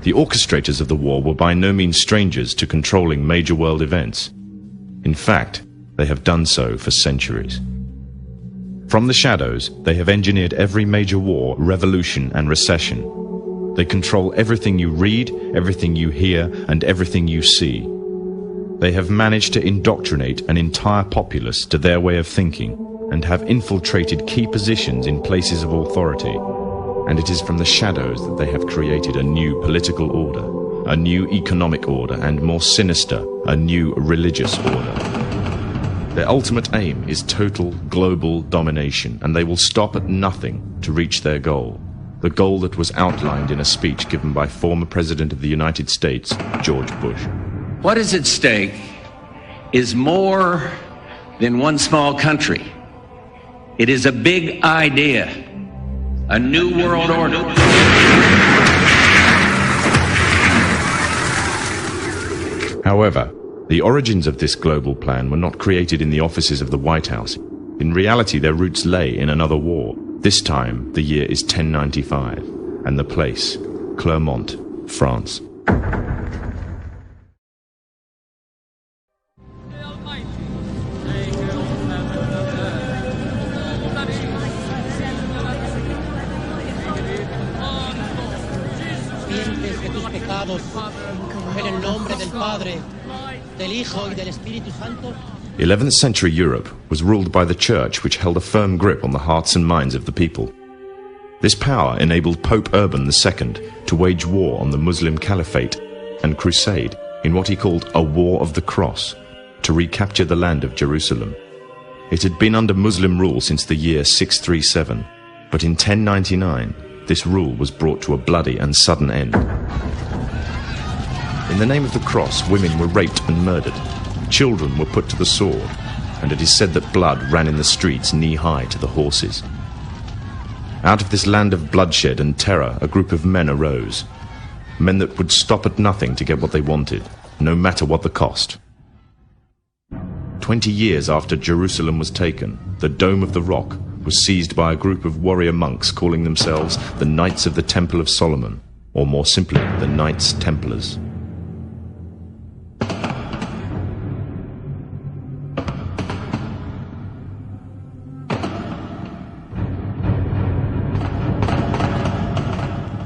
The orchestrators of the war were by no means strangers to controlling major world events. In fact, they have done so for centuries. From the shadows, they have engineered every major war, revolution, and recession. They control everything you read, everything you hear, and everything you see. They have managed to indoctrinate an entire populace to their way of thinking and have infiltrated key positions in places of authority. And it is from the shadows that they have created a new political order, a new economic order, and more sinister, a new religious order. Their ultimate aim is total global domination, and they will stop at nothing to reach their goal. The goal that was outlined in a speech given by former President of the United States, George Bush. What is at stake is more than one small country. It is a big idea, a new world order. However, the origins of this global plan were not created in the offices of the White House. In reality, their roots lay in another war. This time, the year is 1095, and the place, Clermont, France. En el nombre del Padre, del Hijo y del Espíritu Santo. 11th century Europe was ruled by the Church, which held a firm grip on the hearts and minds of the people. This power enabled Pope Urban II to wage war on the Muslim Caliphate and crusade in what he called a War of the Cross, to recapture the land of Jerusalem. It had been under Muslim rule since the year 637, but in 1099 this rule was brought to a bloody and sudden end. In the name of the cross, women were raped and murdered. Children were put to the sword, and it is said that blood ran in the streets knee-high to the horses. Out of this land of bloodshed and terror, a group of men arose. Men that would stop at nothing to get what they wanted, no matter what the cost. 20 years after Jerusalem was taken, the Dome of the Rock was seized by a group of warrior monks calling themselves the Knights of the Temple of Solomon, or more simply, the Knights Templars.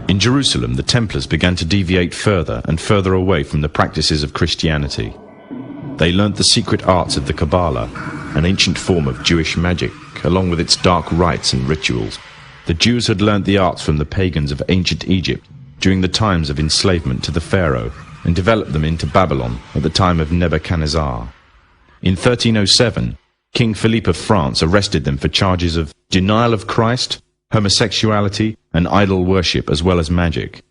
In Jerusalem, the Templars began to deviate further and further away from the practices of Christianity. They learnt the secret arts of the Kabbalah, an ancient form of Jewish magic, along with its dark rites and rituals. The Jews had learnt the arts from the pagans of ancient Egypt during the times of enslavement to the Pharaoh, and developed them into Babylon at the time of Nebuchadnezzar. In 1307, King Philippe of France arrested them for charges of denial of Christ, homosexuality, and idol worship, as well as magic.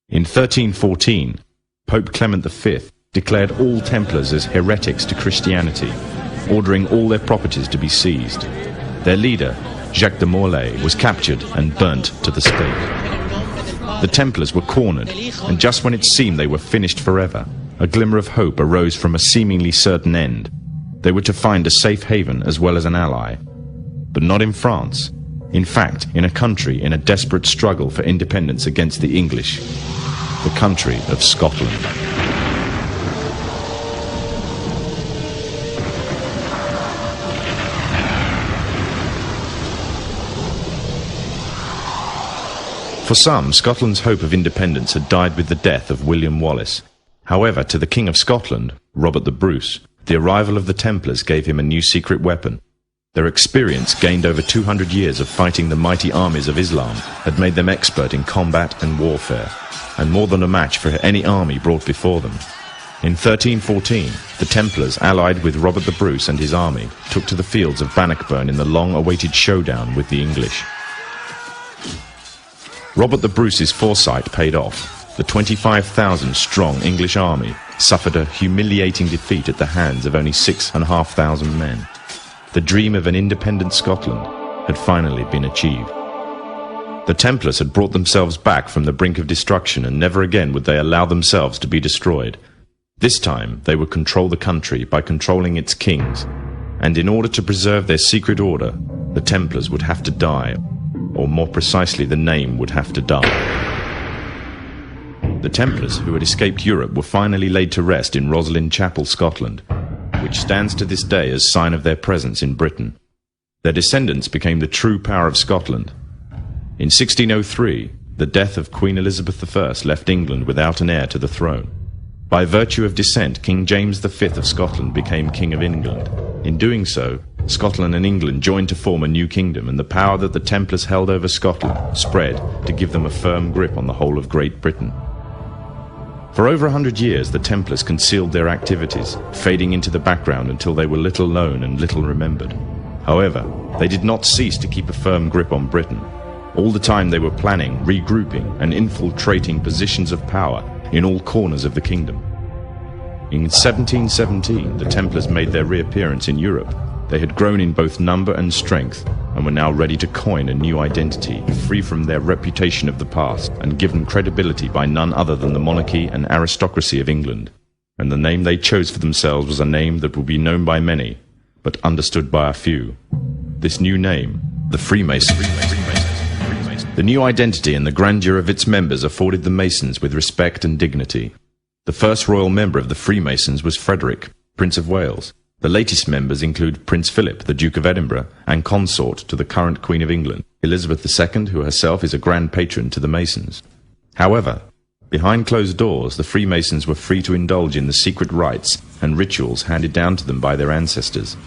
In 1314, Pope Clement V declared all Templars as heretics to Christianity, ordering all their properties to be seized. Their leader, Jacques de Molay, was captured and burnt to the stake. The Templars were cornered, and just when it seemed they were finished forever, a glimmer of hope arose from a seemingly certain end. They were to find a safe haven as well as an ally. But not in France. In fact, in a country in a desperate struggle for independence against the English, the country of Scotland. For some, Scotland's hope of independence had died with the death of William Wallace. However, to the King of Scotland, Robert the Bruce, the arrival of the Templars gave him a new secret weapon. Their experience, gained over 200 years of fighting the mighty armies of Islam, had made them expert in combat and warfare, and more than a match for any army brought before them. In 1314, the Templars, allied with Robert the Bruce and his army, took to the fields of Bannockburn in the long-awaited showdown with the English. Robert the Bruce's foresight paid off. The 25,000-strong English army suffered a humiliating defeat at the hands of only 6,500 men. The dream of an independent Scotland had finally been achieved. The Templars had brought themselves back from the brink of destruction, and never again would they allow themselves to be destroyed. This time they would control the country by controlling its kings, and in order to preserve their secret order, the Templars would have to die, or more precisely, the name would have to die. The Templars, who had escaped Europe, were finally laid to rest in Roslin Chapel, Scotland, which stands to this day as sign of their presence in Britain. Their descendants became the true power of Scotland. In 1603, the death of Queen Elizabeth I left England without an heir to the throne. By virtue of descent, King James V of Scotland became King of England. In doing so, Scotland and England joined to form a new kingdom, and the power that the Templars held over Scotland spread to give them a firm grip on the whole of Great Britain. For over 100 years, the Templars concealed their activities, fading into the background until they were little known and little remembered. However, they did not cease to keep a firm grip on Britain. All the time they were planning, regrouping, and infiltrating positions of power in all corners of the kingdom. In 1717, the Templars made their reappearance in Europe. They had grown in both number and strength, and were now ready to coin a new identity, free from their reputation of the past, and given credibility by none other than the monarchy and aristocracy of England. And the name they chose for themselves was a name that would be known by many, but understood by a few. This new name, the Freemasons. The new identity and the grandeur of its members afforded the Masons with respect and dignity. The first royal member of the Freemasons was Frederick, Prince of Wales. The latest members include Prince Philip, the Duke of Edinburgh, and consort to the current Queen of England, Elizabeth II, who herself is a grand patron to the Masons. However, behind closed doors, the Freemasons were free to indulge in the secret rites and rituals handed down to them by their ancestors,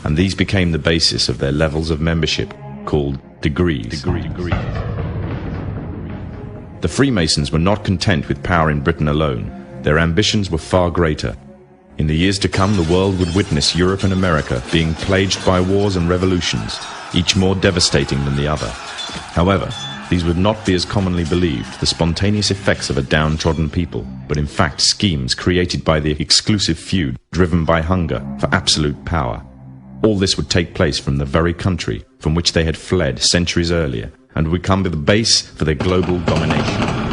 and these became the basis of their levels of membership, called degrees. The Freemasons were not content with power in Britain alone. Their ambitions were far greater. In the years to come, the world would witness Europe and America being plagued by wars and revolutions, each more devastating than the other. However, these would not be as commonly believed, the spontaneous effects of a downtrodden people, but in fact schemes created by the exclusive few, driven by hunger for absolute power. All this would take place from the very country from which they had fled centuries earlier, and would become the base for their global domination.